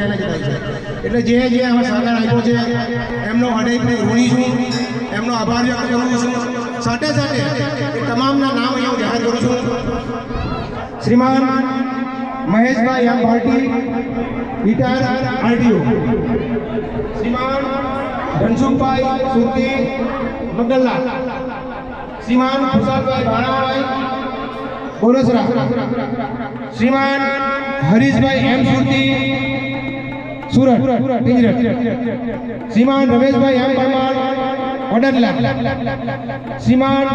એને કહેવાય છે. એટલે જે અમે સહકાર આપ્યો છે એમનો હૃદયથી ઋણી છું, એમનો આભાર વ્યક્ત કરું છું. સાથે સાથે એ તમામના નામ અહીંયા જાહેર કરું છું. શ્રીમાન મહેશભાઈ એમ પાર્ટી, રિટાયર આરટીઓ. શ્રીમાન ધનસુખભાઈ સુરતી મગલ્લા. શ્રીમાન ખુશાલભાઈ ભાણાભાઈ બોરસરા. શ્રીમાન હરીશભાઈ એમ સુરતી સુરત પિંજરત. શ્રીમાન રમેશભાઈ એમ પરમાર વડોદરા. શ્રીમાન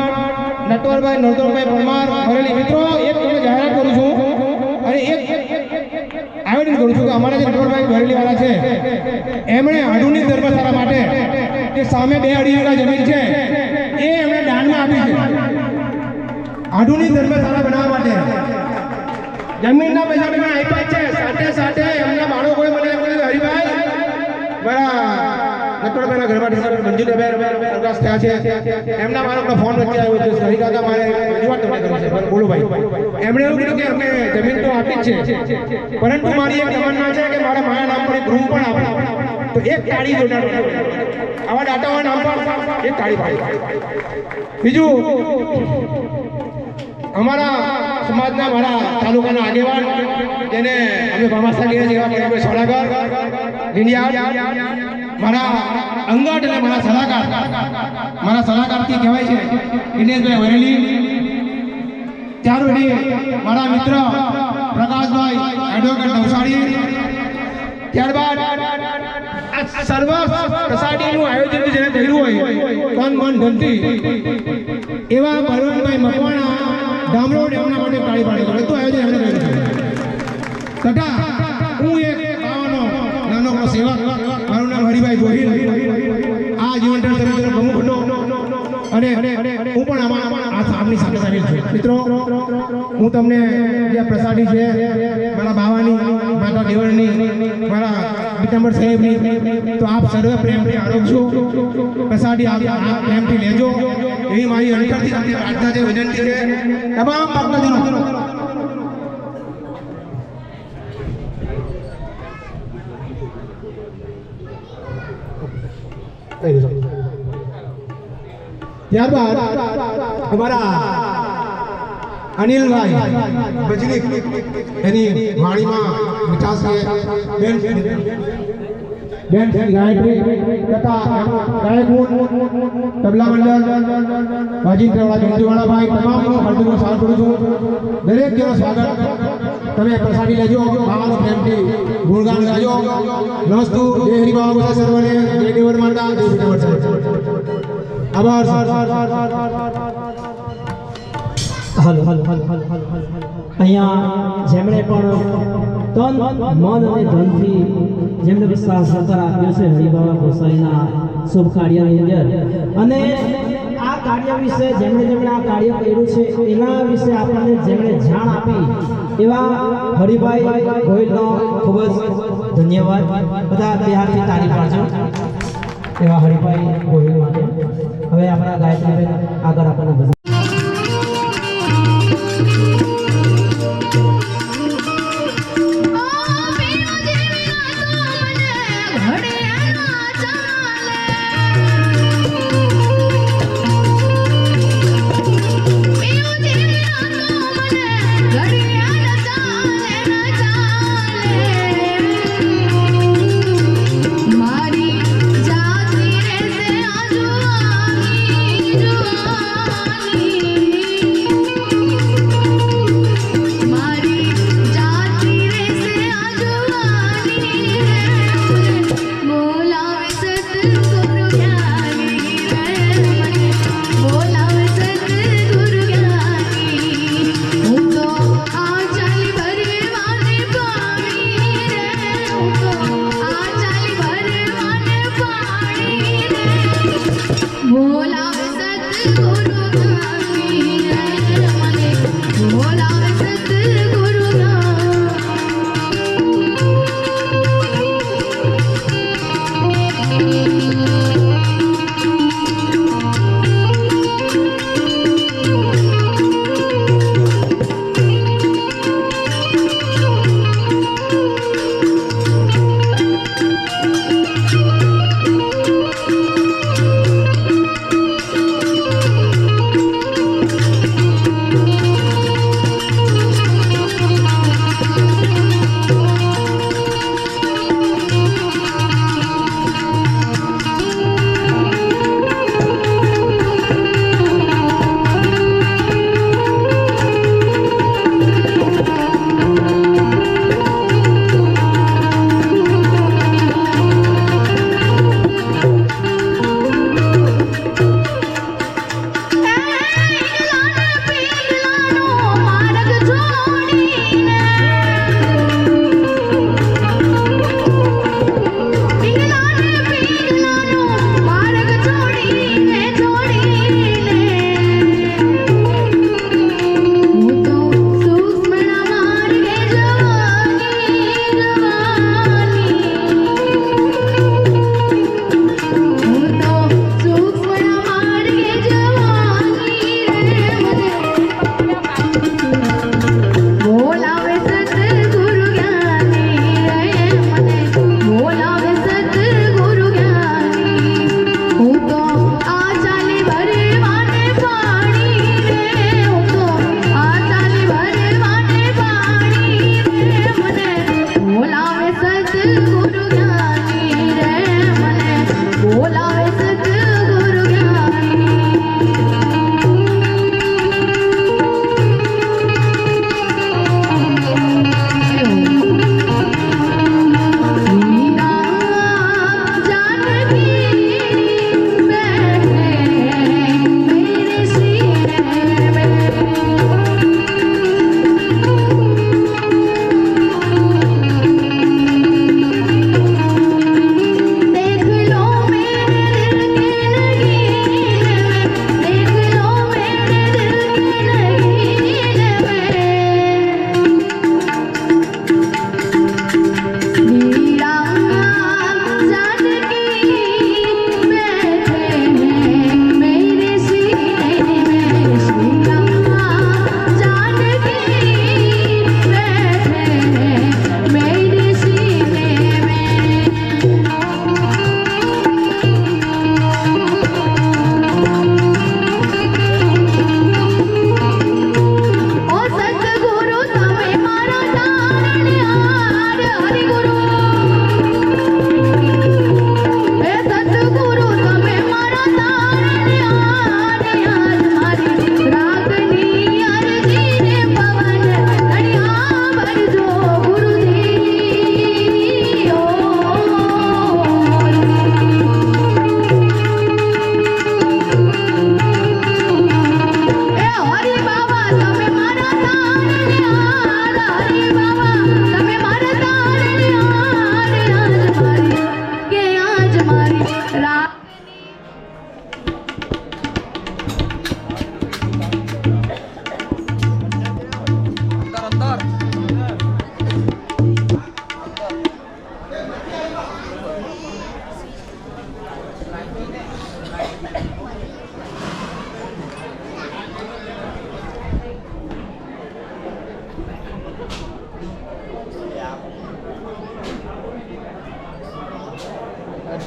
નટવરભાઈ નરદોરભાઈ પરમાર ભરેલી. મિત્રો એક તમને જાહેરાત કરું છું અને એક આયોજન કરું છું કે અમારા જે નટવરભાઈ ભરેલી વાળા છે એમણે આધુનિક ધર્મશાળા માટે જે સામે 2 અઢી વીઘા જમીન છે એ એમણે દાનમાં આપી છે. આધુનિક ધર્મશાળા બનાવવા માટે જમીનના પૈસા પણ આપ્યા છે. સાથે સાથે એમના બાળકોએ મને એમ કહ્યું હરિભાઈ બરા નટવરભાઈના ઘરમાં મંજુલાબેન પ્રકાશ થયા છે, એમના બાળકનો ફોન વચ્ચે આવ્યો છે. હરિકાકા મારે રજૂઆત તમને કરવી છે. બોલો ભાઈ. એમણે એવું કીધું કે અમને જમીન તો આપી જ છે, પરંતુ મારી એક તમન્ના છે કે મારા મારા નામ પર એક રૂમ પણ આપે. તો એક તાળી જોડાડો આવા દાતાઓના નામ પર એક તાળી પાડી. બીજું અમારા સમાજના મારા તાલુકાના આગેવાન જેને અમે ભામાસા કહીએ છીએ એવા ભાઈ સોડાગર લીંડિયા, મારા અંગત અને મારા સલાહકારથી કહેવાય છે દિનેશભાઈ વરેલી. ત્યાર પછી મારા મિત્ર પ્રકાશભાઈ એડવોકેટ નવસારી. ત્યારબાદ આ સર્વ પ્રસાદીનું આયોજન જેને થયેલું હોય તન મન ધનથી એવા બળવંતભાઈ મકવાણા ડામરોડ એમના માટે તાળી પાડી બધું આયોજન એમણે કર્યું છે. તથા હું એક ગાવાનો નાનો સેવક, મારું નામ હરિભાઈ ગોહિલ, આ જીવન સમિતિનો પ્રમુખ હતો અને હું પણ આપની સાથે સામેલ છું. મિત્રો હું તમને જે પ્રસાદી છે મારા બાવાની, માતા દેવળની, મારા પીતાંબર સાહેબની, તો આપ સર્વે પ્રેમથી આરોગશો. પ્રસાદી આપ પ્રેમથી લેજો એવી મારી અંતરથી તમને પ્રાર્થના છે, વિનંતી છે. તમામ ભક્તજનો ત્યારબાદ અમારા અનિલભાઈ બજલી એની વાણીમાં મીઠાશ છે. બેન ગાયત્રી તથા ગાયકુંડ તબલા મંડળ વાજીંદ્રવાળા જંતુવાળાભાઈ તમામનો હાર્દિક સ્વાગત કરું છું. દરેક જેનો સ્વાગત. તમે પ્રસાદી લેજો, બાવાનો પ્રેમથી ગુણગાન ગાજો. નમસ્તુ જય હરિ બાબા સર્વને જય દેવર માતા જય દેવર સર્વ. આભાર. અહીંયા જેમણે પણ તન મન અને ધનથી જેમને વિશ્વાસ સહકાર આપ્યો છે હરિબાબા ગોસાઈના શુભ કાર્યની અંદર, અને આ કાર્ય વિશે જેમણે આ કાર્ય કર્યું છે એના વિશે આપણને જેમણે જાણ આપી એવા હરિભાઈ ગોહિલનો ખૂબ જ ધન્યવાદ. બધા બે હાથથી તાળી પાડજો એવા હરિભાઈ ગોહિલ માટે. હવે આપણા ગાયત્રીબેન આગળ આપણને ભજન મારી જાતિ રે સે આજુ આની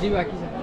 હજી બાકી છે.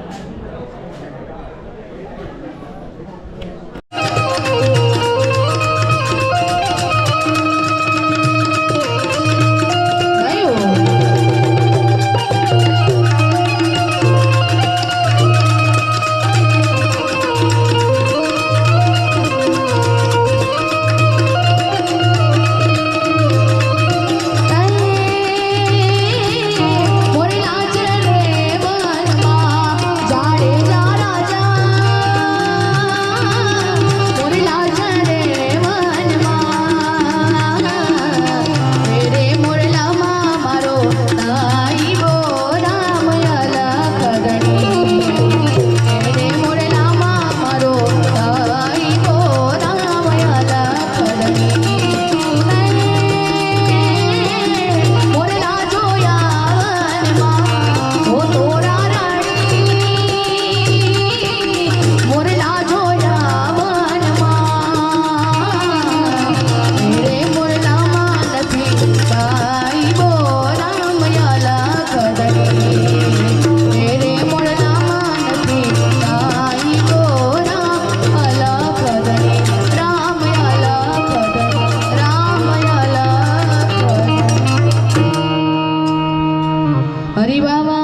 વારી વારી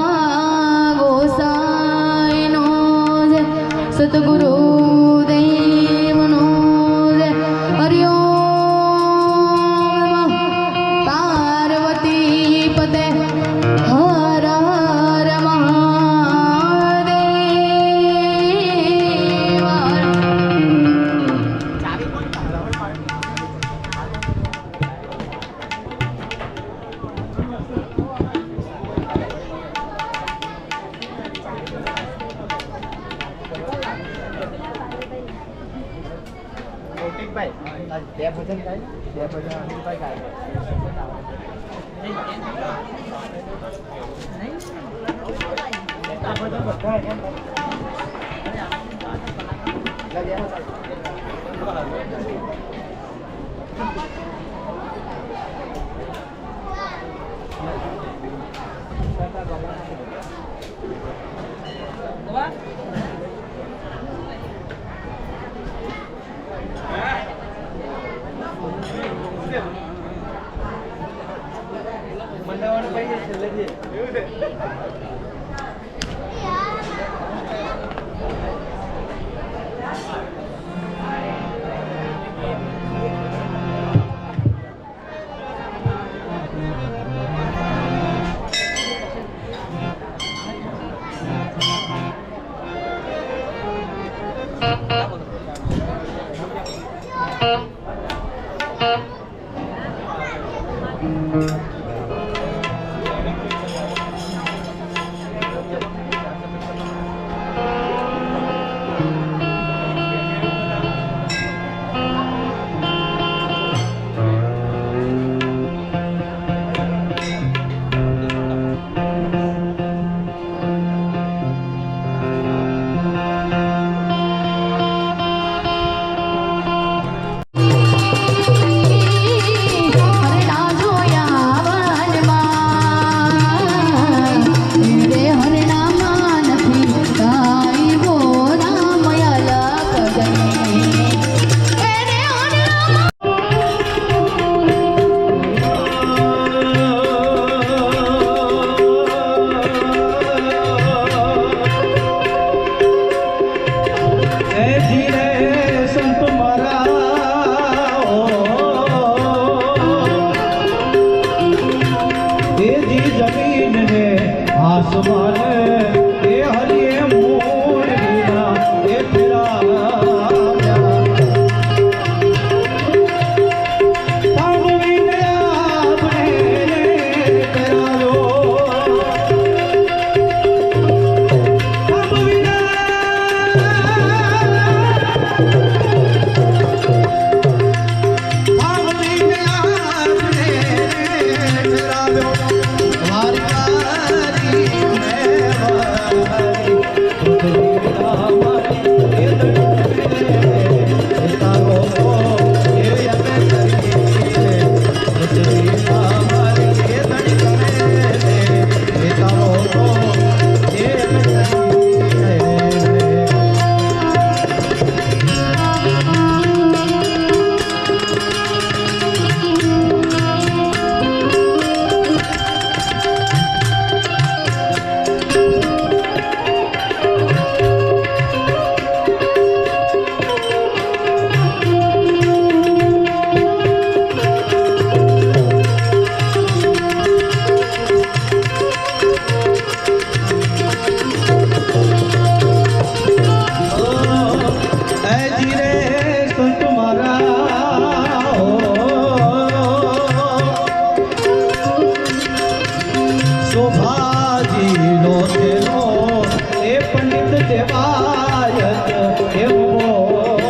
શોભાજીનો તેનો એ પંડિત દેવાયત એવો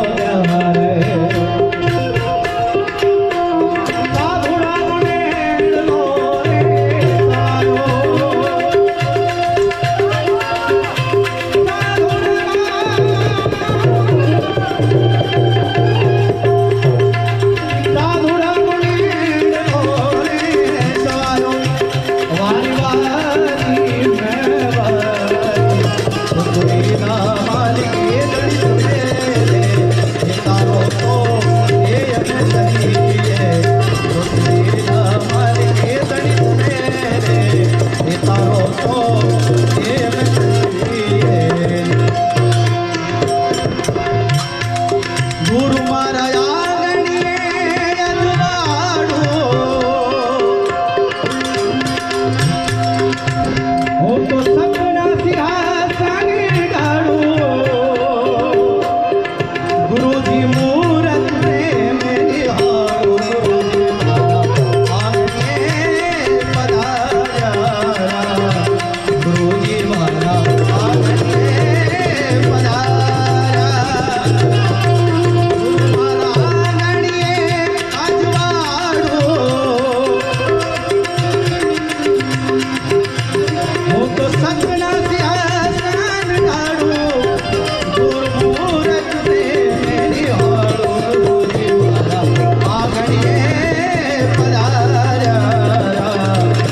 હરે સાધુડા મેળો રે તારો ગુરુ મારા આંગણીએ અજવાળું હું તો સપના સિંહાસને ડાળું ગુરુજી મૂરત ને મેં નિહાળું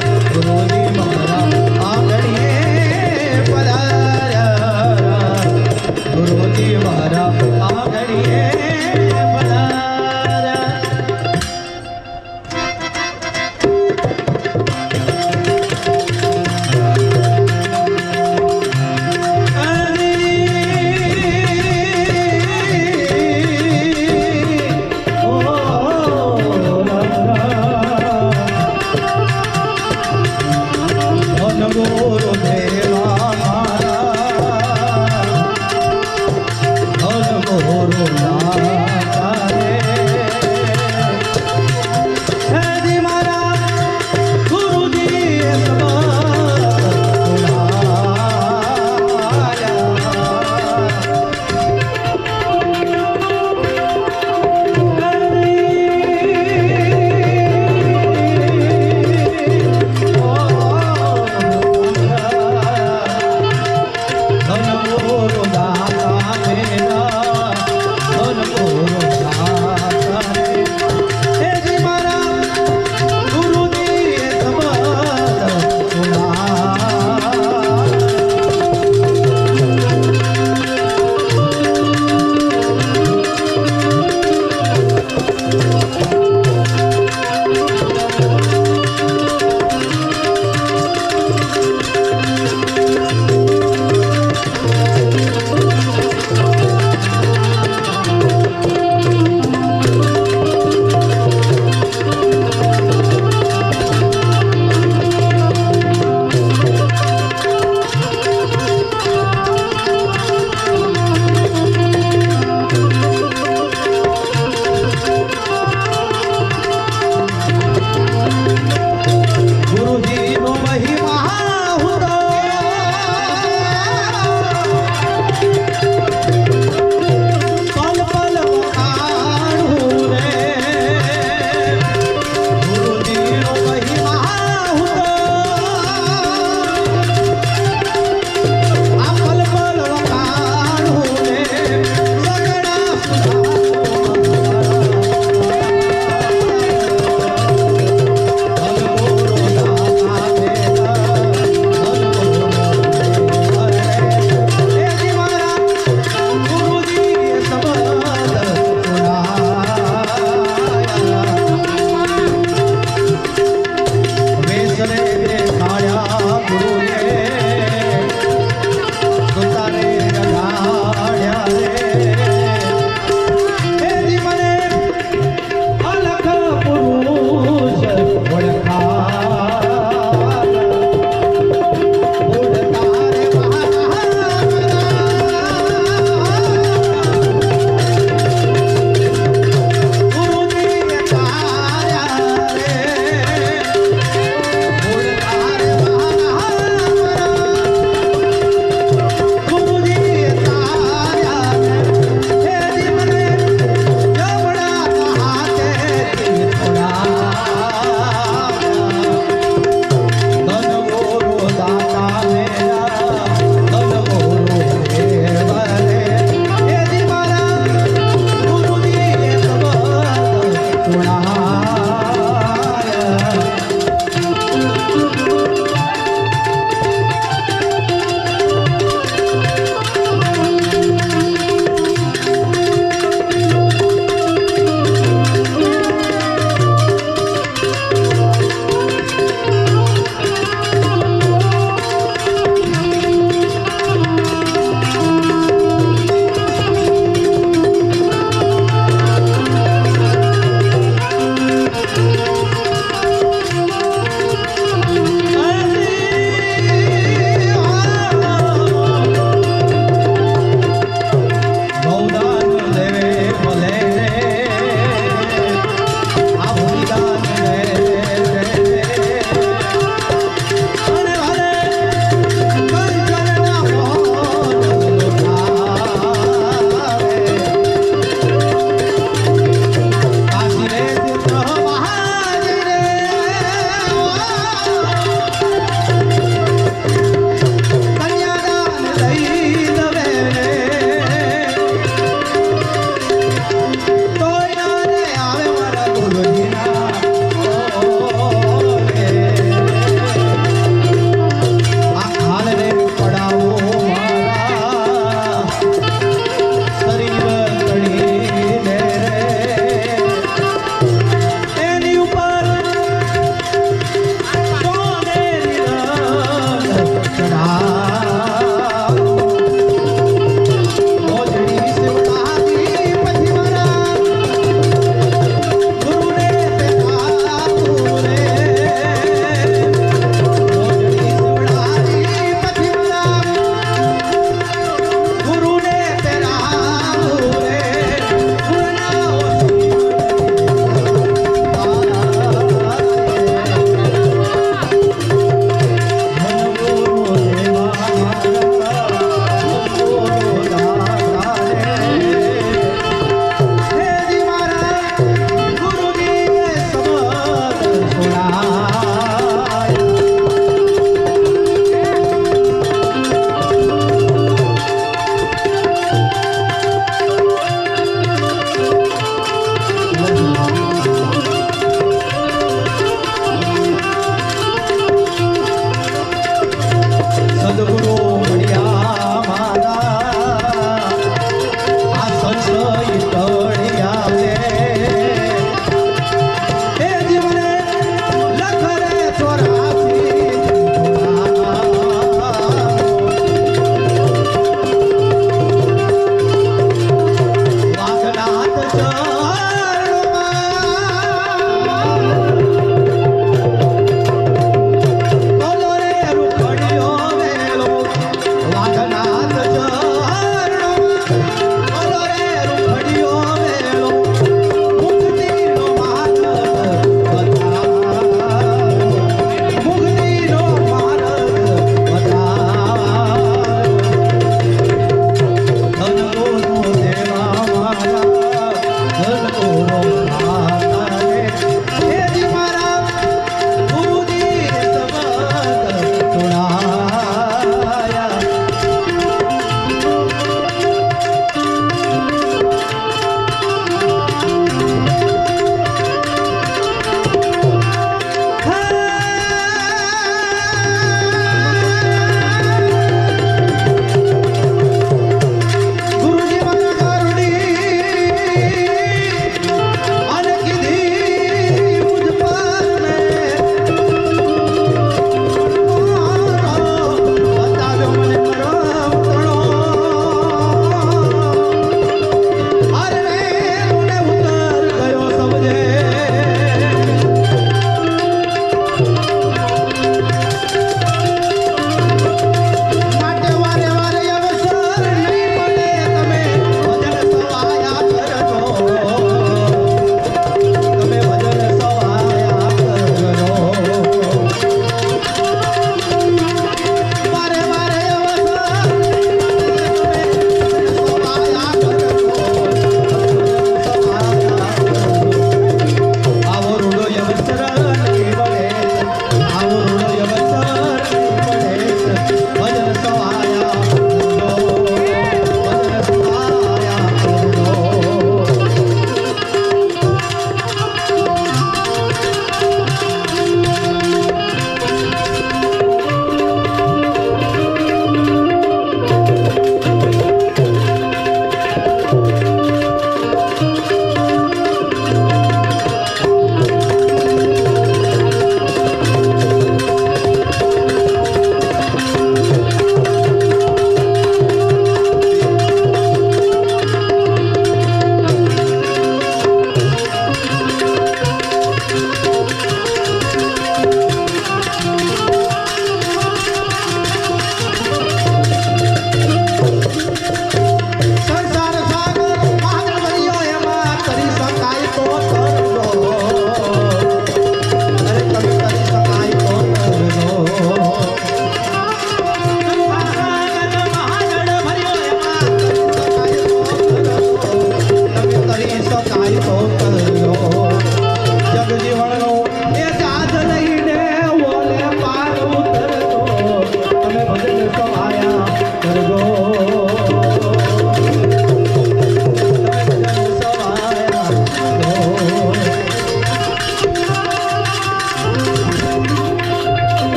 ગુરુજી મારા આંગણીએ પધાર્યા ગુરુજી મારા આંગણીએ પધાર્યા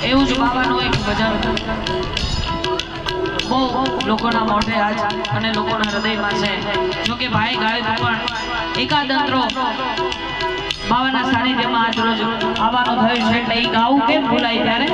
એવું જ બાવાનું એક ભજન બહુ લોકોના મોઢે આજ અને લોકોના હૃદયમાં છે. જો કે ભાઈ ગાય પણ એકાદ અંતરો બાવાના સાનિધ્યમાં આજ રોજ આવવાનું થયું છે એટલે એ ગાવું કેમ ભૂલાય ત્યારે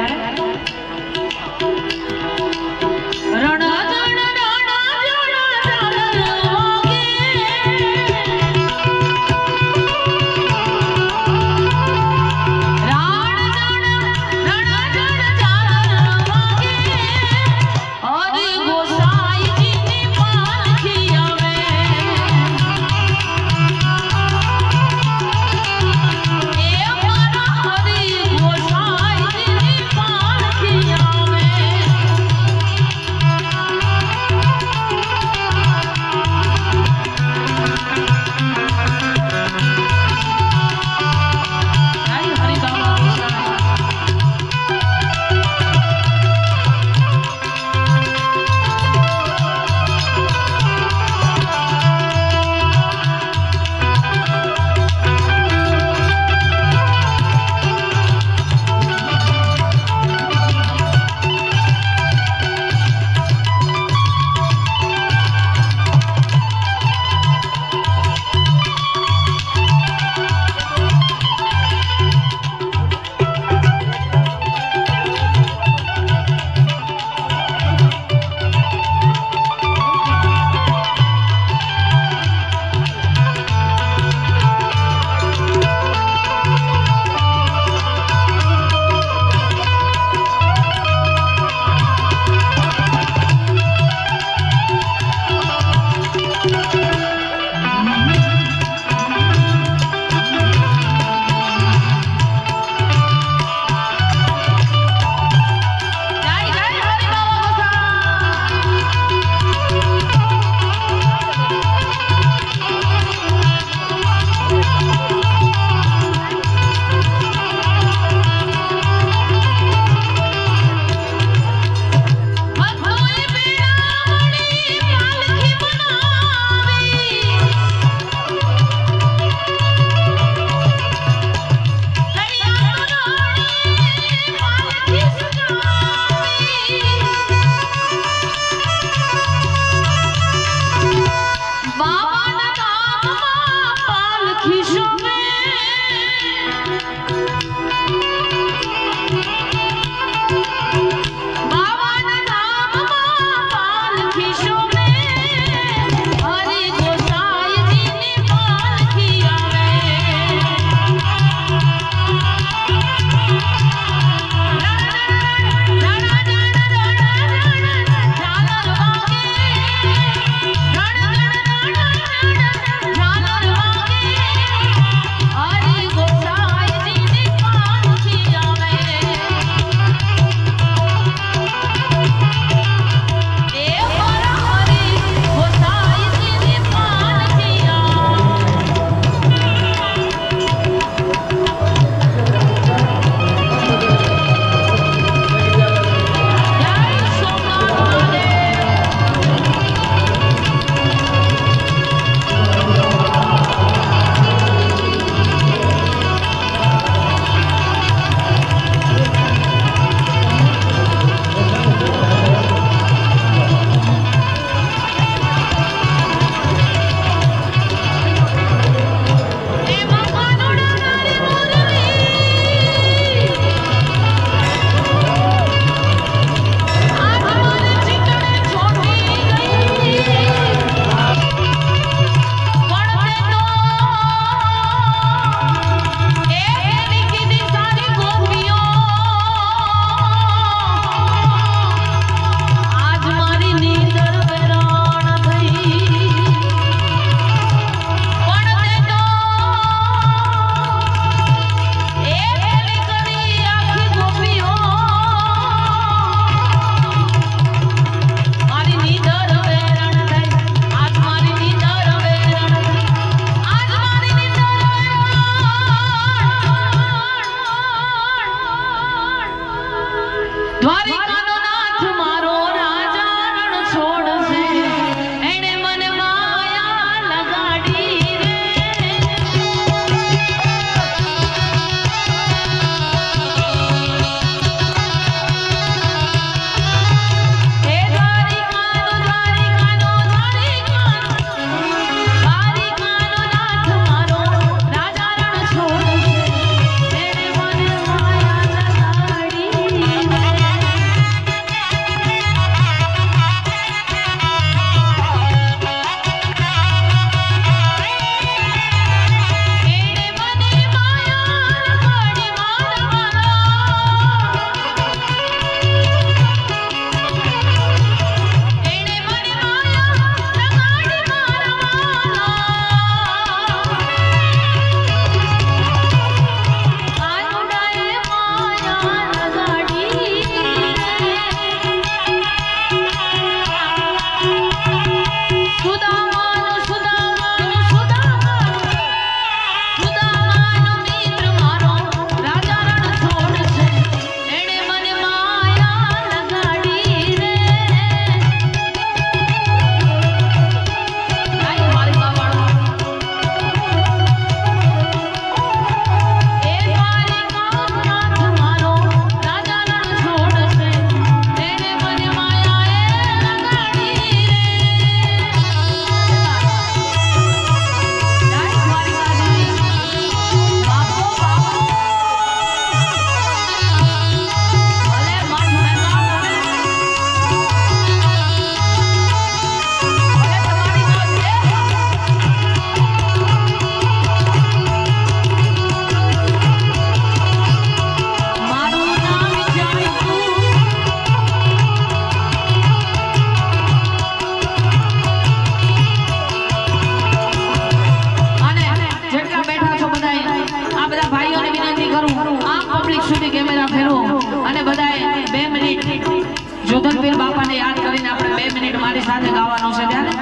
જોધનપીર બાપાને યાદ કરીને આપણે 2 મિનિટ મારી સાથે ગાવાનું છે ત્યારે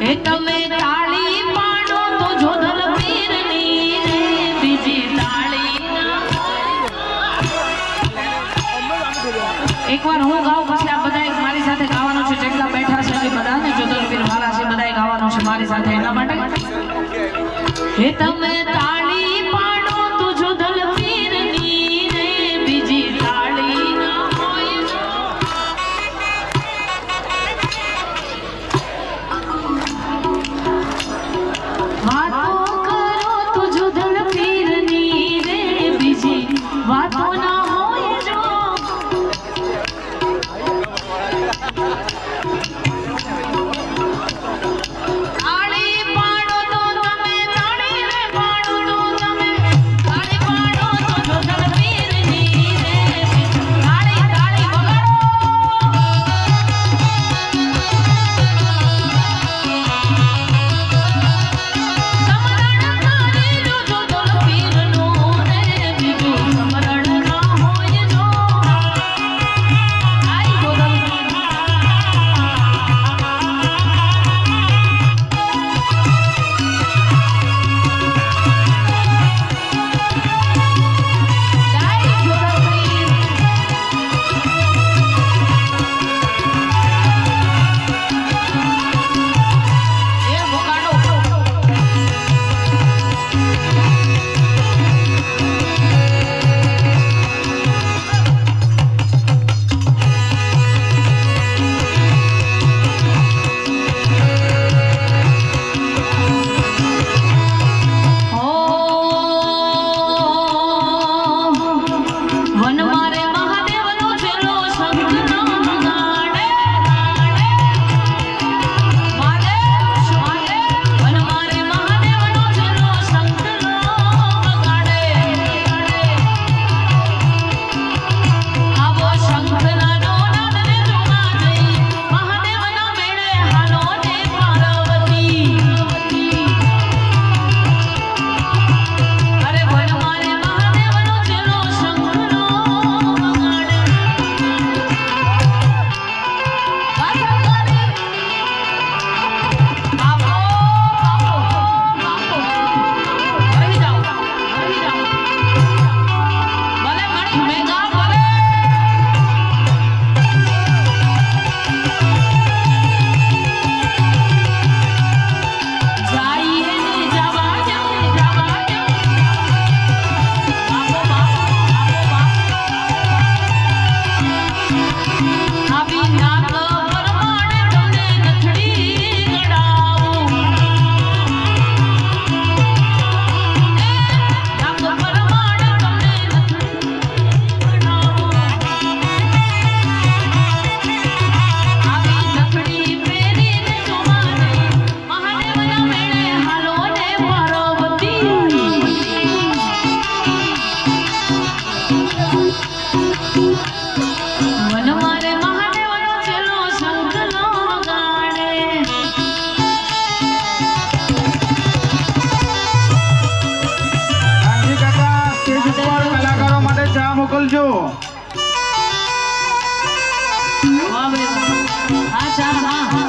એ તમે તાળી પાડો તો જોધનપીરની રે બીજી તાળી ના એકવાર હું ગાઉં પછી આ બધા મારી સાથે ગાવાનું છે જેટલા બેઠા છે એ બધાને જોધનપીર વાળા છે બધાએ ગાવાનું છે મારી સાથે એના માટે હે તમે તાળી પાડો તો જોધનપીરની રે બીજી તાળી ના હોય વાતો કરો તો જોધનપીરની રે બીજી વાતો ના હોય જો તાળી પાડો તો તમે તાળી રે પાડો તો તમે તાળી પાડો તો જોધનપીરની રે તાળી તાળી વગાડો સમરણ તારી જો જોધનપીરનું રે બીજું સમરણ ના હોય જો આઈ જોધનપીર જય જોધનપીર એ વગાડો વન મારે મહાદેવનો છેલ્લો શંખ ના ગાડે વન મારે મહાદેવનો છેલ્લો શંખ ના ગાડે આવો શંખના નાદ ને જોવા જઈ મહાદેવના મેળે હાલો ને પાર્વતી અરે વન મારે મહાદેવનો છેલ્લો શંખ નો વગાડે પાછા કરી બાપો રહી જાઓ ભલે ઘણી મેઘા ભલે જાઈએ ને જવા જાઉં બાપો બાપો આવી નાક પરમાણે તમને નથડી ગડાવું નાક પરમાણે તમને નથડી ગડાવું આવી નથડી પહેરીને જોવા જઈ મહાદેવના મેળે હાલો ને પાર્વતી વન મારે મહાદેવનો છેલ્લો શંખ નો વગાડે ગાંધી કાકા સ્ટેજ ઉપર કલાકારો માટે ચા મોકલજો. વાહ ભાઈ વાહ. હા ચાલ હા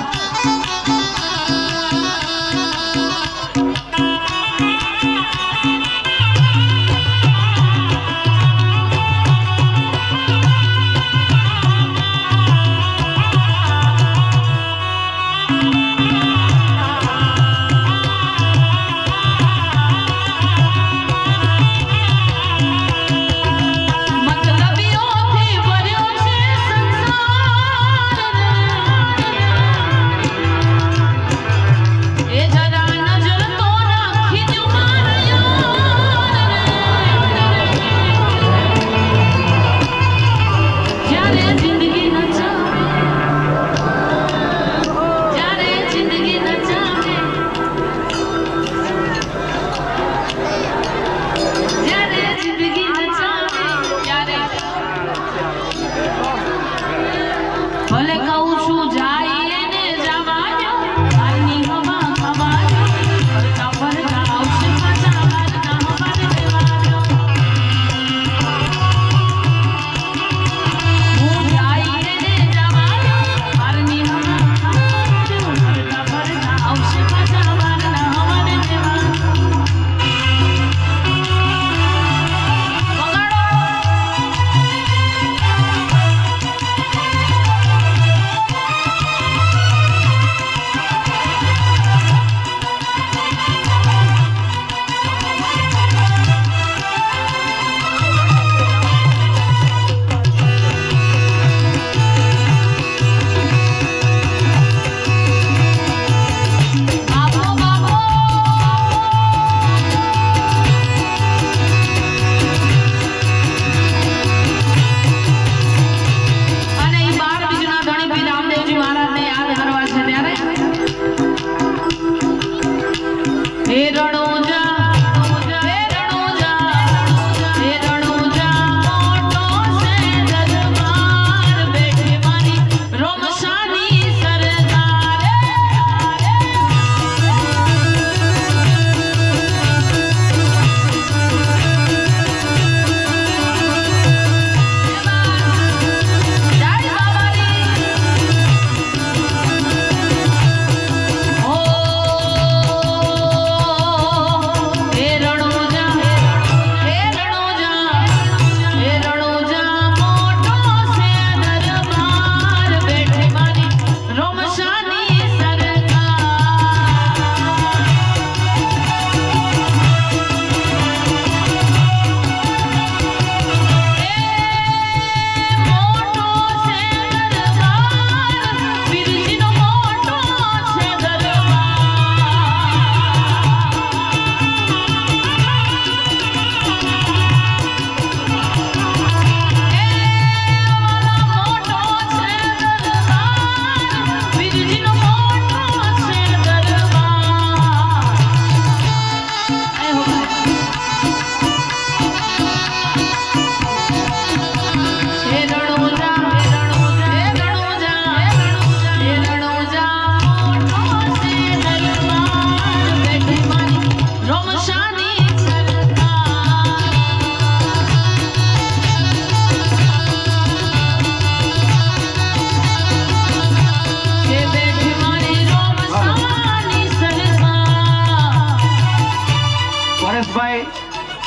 મતલબીઓ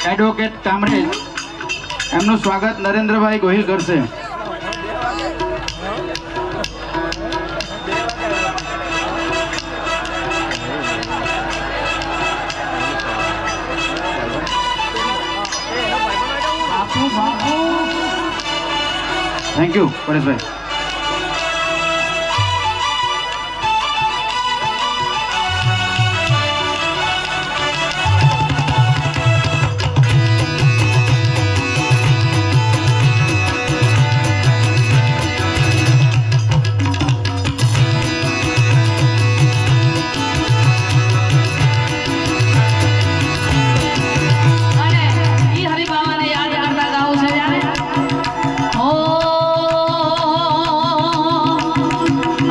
એડવોકેટ કામરેજ એમનું સ્વાગત નરેન્દ્રભાઈ ગોહિલ કરશે. થેન્ક યુ પરેશભાઈ. અને ઈ હરિબાવાને યાદ કરતા ગાવું છે જ્યારે ઓ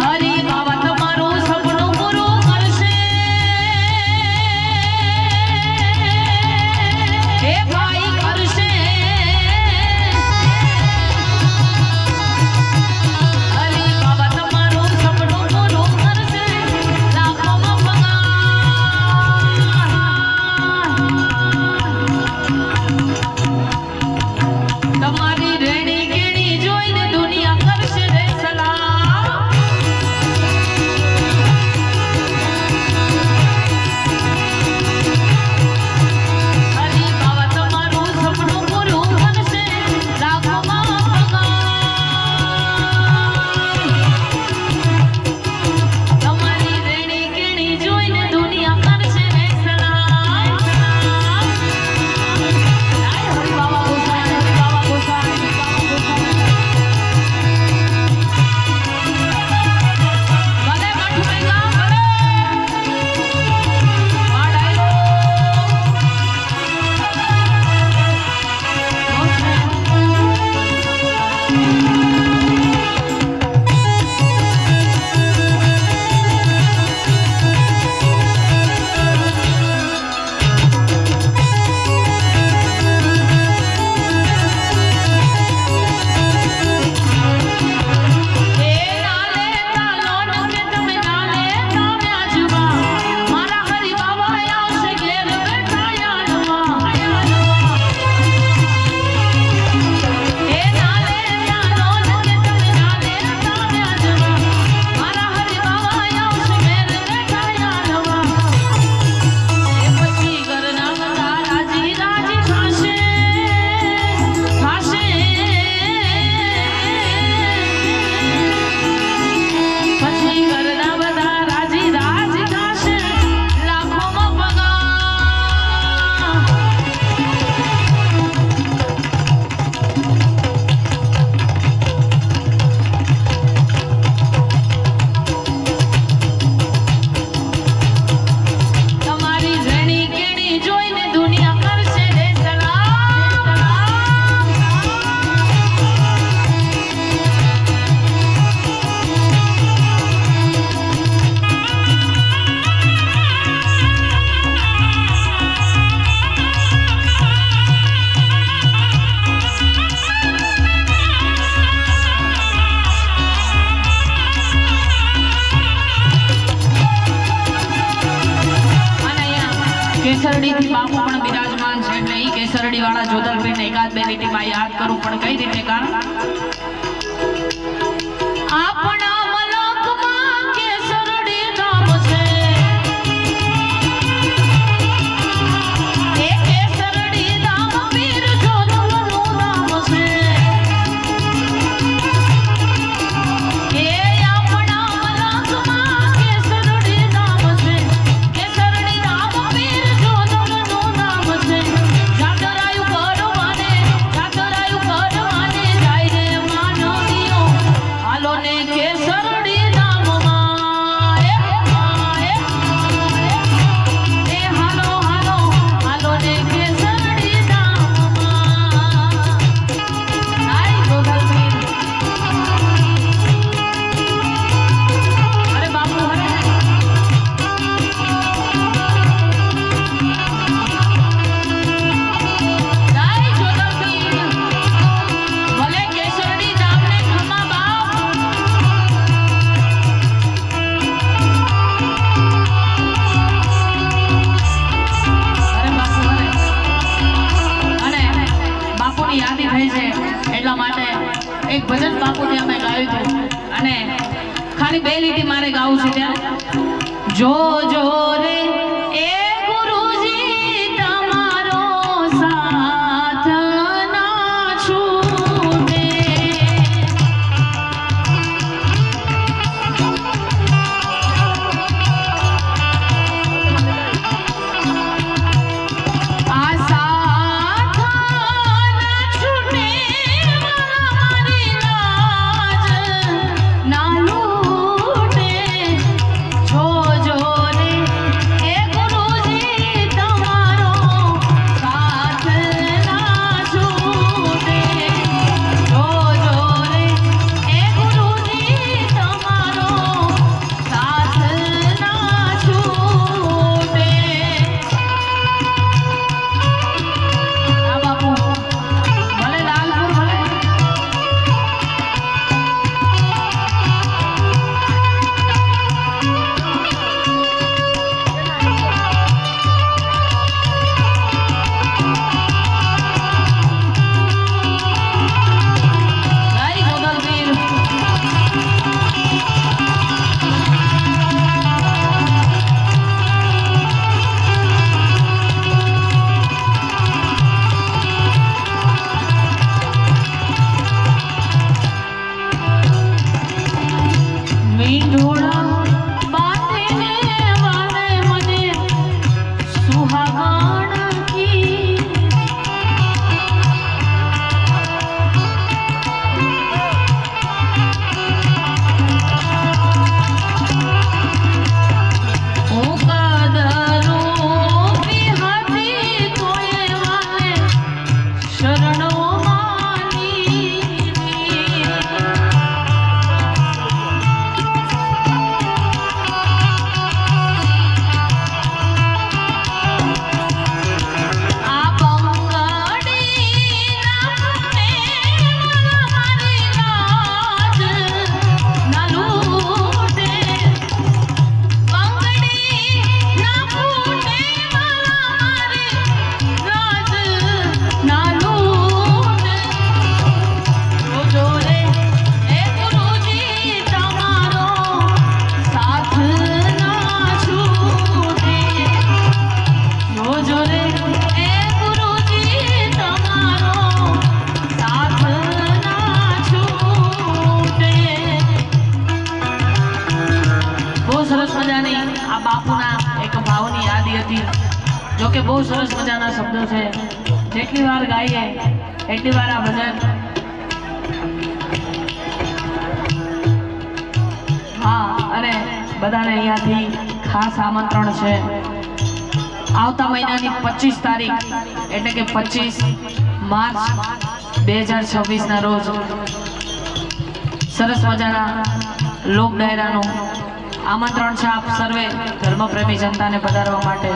હરિબાવા તમારું સપનું પૂરું કરશે હે ભાઈ કરશે હરિબાવા તમારું સપનું પૂરું કરશે લાખોમાં પગાર તમારી રેડી કેડી જોઈને દુનિયા કરશે રે સલામ હરી બાવા તમારું સપનું પૂરું કરશે લાખોમાં પગાર તમારી રેડી કેડી જોઈને દુનિયા કરશે રે સલામ હરી બાવા ગોસાઈ હરી બાવા ગોસાઈ હરી બાવા ગોસાઈ ભલે કાઠું ભેગા ભલે આ ડાયરો એ નાલે તાલો કે તમે નાલે તમે આજવા મારા હરી બાબા આવશે ઘેર બેઠા યાદમાં એ નાલે તાલો કે તમે નાલે તમે આજવા મારા હરી બાબા આવશે ઘેર બેઠા યાદમાં એ પછી ઘરના બધા રાજી રાજી થાશે થાશે પછી ઘરના બધા રાજી રાજી થાશે લાખોમાં પગાર તમારી રેણી કેણી જોઈને દુનિયા કરશે રે સલામ અને અહીંયા કેસરડીથી બાપુ પણ બિરાજમાન છે એટલે ઈ કેસરડી વાળા જોધલબેનને એકાદ બે લીટીમાં યાદ કરું પણ કઈ રીતે કારણ આપણા મલકમાં કેસરડી નામ છે એ કેસરડી નામ વીર જોધલનું નામ છે એ આપણા મલકમાં કેસરડી નામ છે કેસરડી નામ વીર જોધલનું નામ છે જાતરાયું કરવાને જાય રે માનવીઓ હાલો ને કેસર એટલા માટે એક ભજન બાપુને અમે ગાયું હતું અને ખાલી 2 લીટી મારે ગાવું છે ત્યાં જો જો રે એ ગુરુજી તમારો સાથ ના છૂટે આ સાથ ના છૂટે મારી લાજ ના લૂટે જો જો રે એ ગુરુજી તમારો સાથ ના છૂટે જો જો રે એ ગુરુજી તમારો સાથ ના છૂટે આ બાપુ ભલે લાલપુર ભલે જય ગોગલવીર મીંઢોળા બાંધીને વાલે મને સુહાગણ કી હું કદરું હતી તોય વાલે શરણો માની આ બંગડી મારી લાજ ના લૂટે બંગડી ના ફૂટે મારી લાજ ના લૂટે જો રે એ ગુરુજી તમારો સાથ ના છૂટે જો રે એ ગુરુજી તમારો સાથ ના છૂટે બહુ સરસ મજાની આ બાપુના એક ભાવની યાદી હતી જો કે બહુ સરસ મજાના શબ્દો છે જેટલી વાર ગાઈએ એટલી વાર આ ભજન હા અને બધાને અહીંયાથી ખાસ આમંત્રણ છે આવતા મહિનાની 25 તારીખ એટલે કે 25 માર્ચ 2026 ના રોજ સરસ મજાના લોક ડાયરાનું આમંત્રણ છે આપ સર્વે ધર્મપ્રેમી જનતાને પધારવા માટે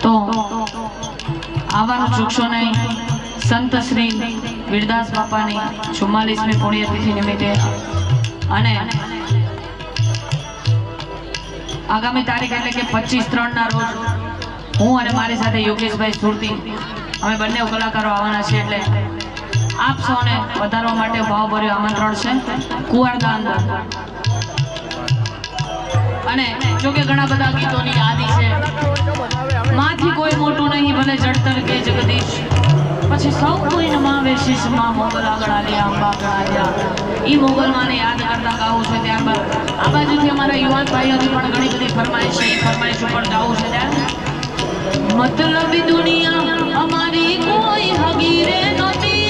તો આવવાનું ચૂકશો નહીં સંત શ્રી વીરદાસ બાપાની 44મી પુણ્યતિથિ નિમિત્તે અને આગામી તારીખ એટલે કે 25/3 ના રોજ હું અને મારી સાથે યોગેશભાઈ સુરતી અમે બંને કલાકારો આવવાના છે એટલે આપ સૌને વધારવા માટે ભાવભર્યું આમંત્રણ છે કુવારદા અંદર અને જો કે ઘણા બધા ગીતોની યાદી છે માથી કોઈ મોટું નહીં ભલે જડતર કે જગદીશ પછી સૌ કોઈ નમાવે શીશ માં મોગલ આગળ આલ્યા અંબા આગળ આલ્યા ઈ મોગલ માને યાદ કરતા ગાવું છે ત્યારબાદ આ બાજુથી અમારા યુવાન ભાઈઓની પણ ઘણી બધી ફરમાઈશ છે ફરમાઈશ ઉપર ગાવું છે ત્યાં મતલબી દુનિયા અમારી કોઈ હગી રે નહોતી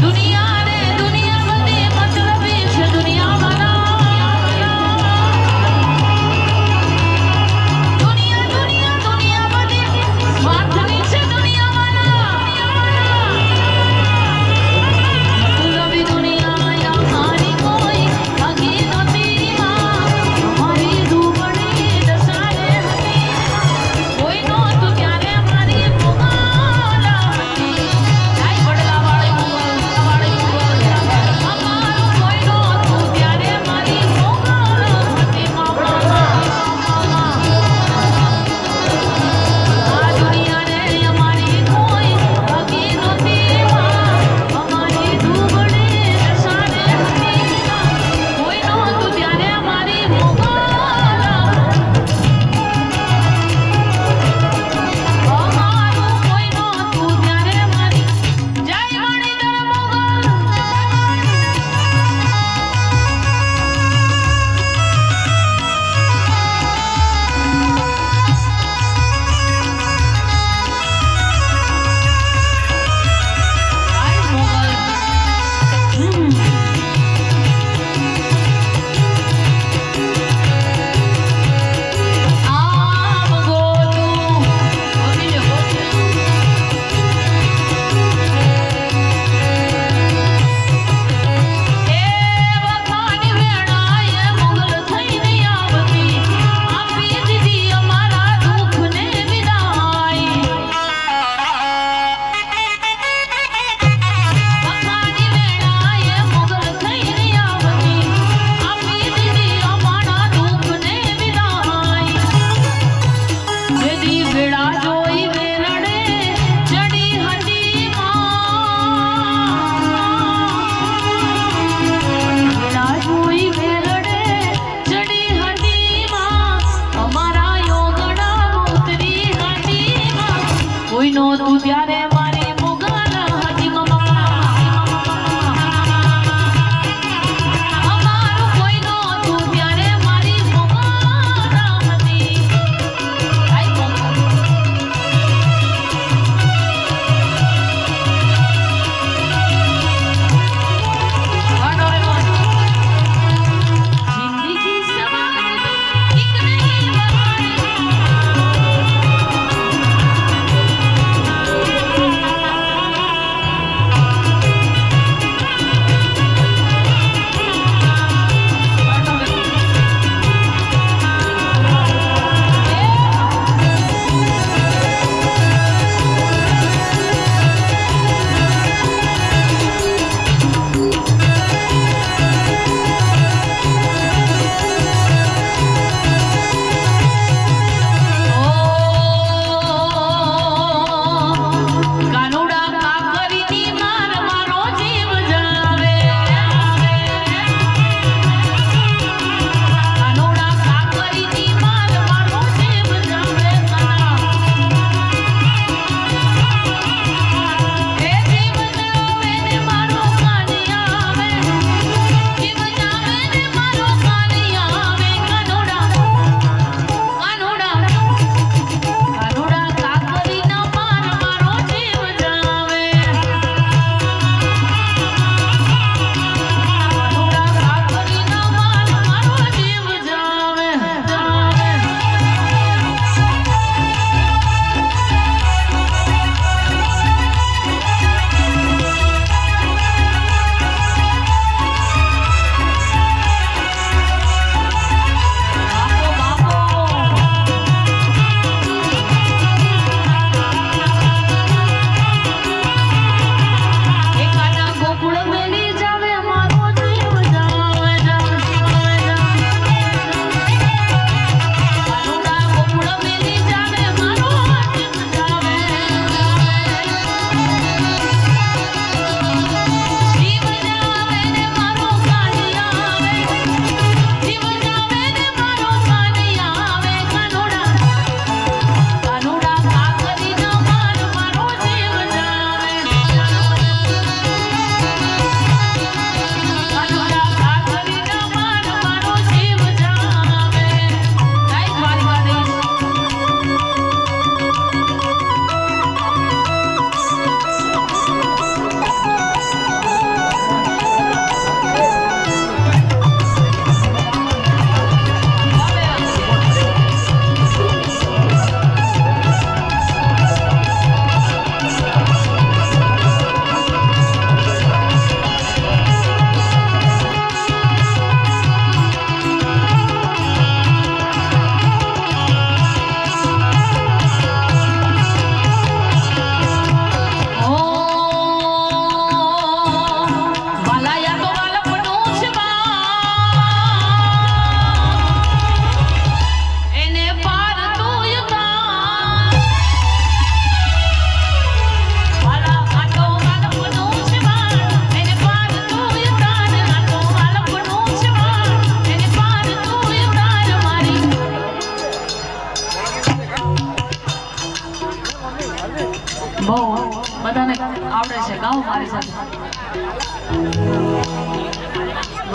દુનિયા રે દુનિયા બધી મતલબી છે દુનિયા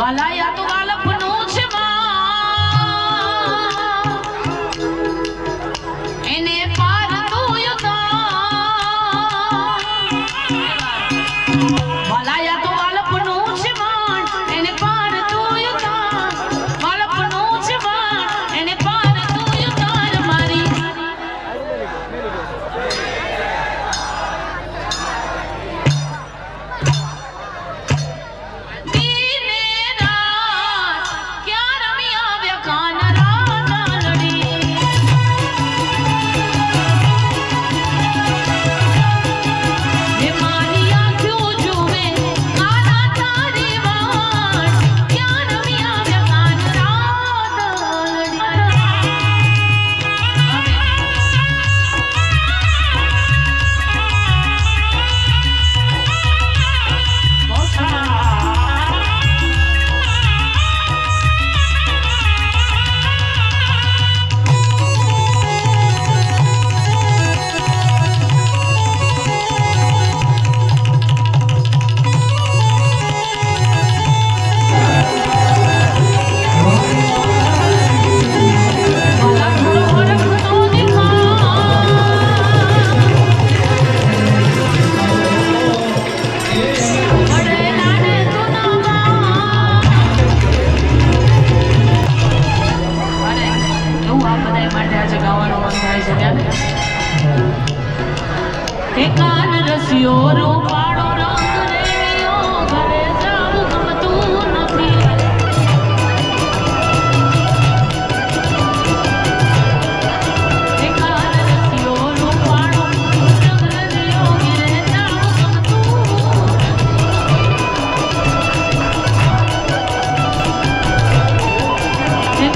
વાલાયા તો વાલપનું છે માં એને પાર તું વાલાયા તો વાલપનું છે માં એને પાર તું વાલપનું છે માં એને પાર તું મારી કાન રસિયો રૂપાળો રંગ રેલિયો ઘરે જાવું ગમતું નથી કાન રસિયો રૂપાળો રંગ રેલિયો ઘરે જાવું ગમતું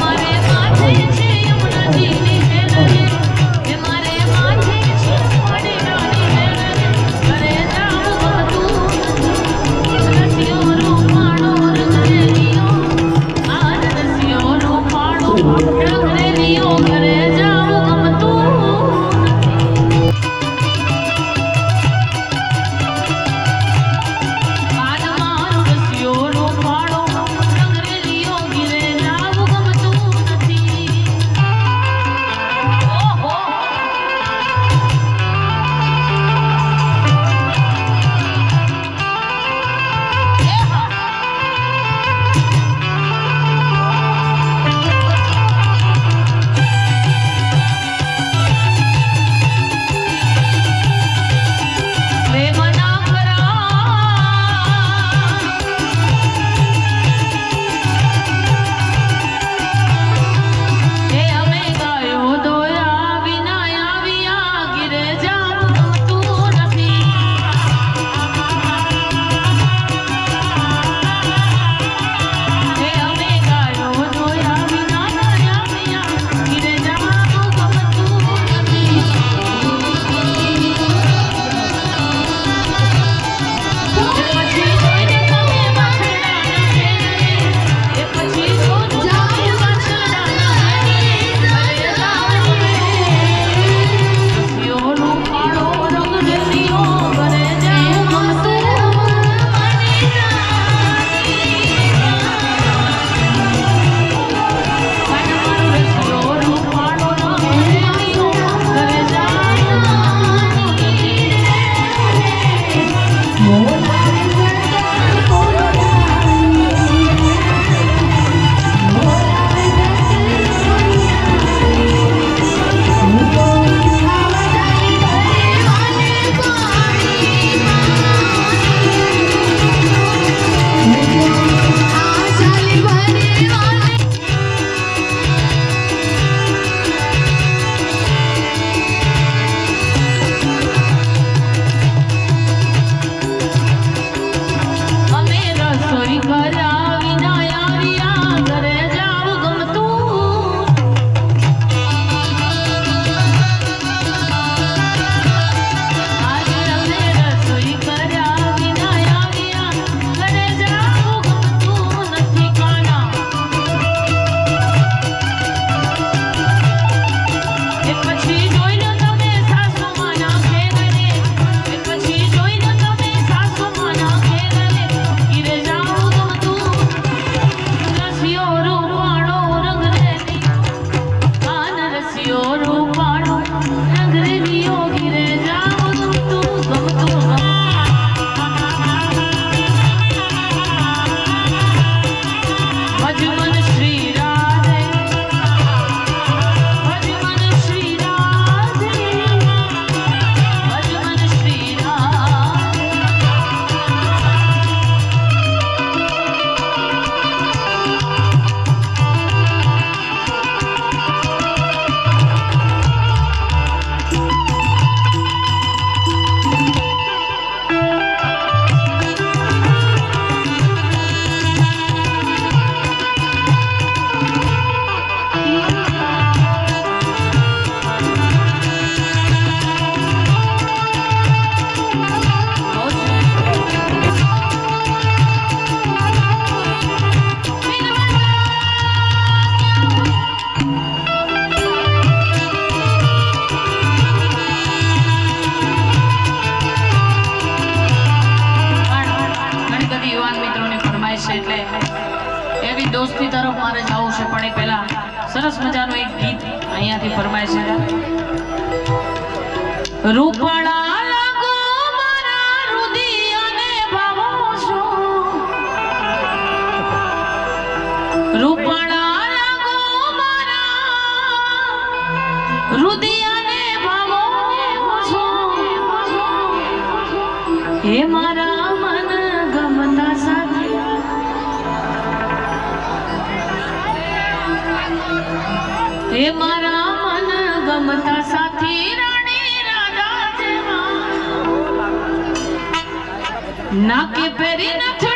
મારે માથે છે યમુનાજીની હેલ રે મારે માથે છે એવી દોસ્તી તરફ મારે જવું છે, પણ એ પહેલા સરસ મજાનું એક ગીત અહીંયાથી ફરમાય છે. રૂપડા લાગો મારા રુદિયાને ભાવો છો, રૂપડા લાગો મારા રુદિયાને ભાવો છો, હે મારા મન ગમતા સાથી, હે મારા મન ગમતા સાથી, રાણી રાજા જેવા નાકે પેરી નથી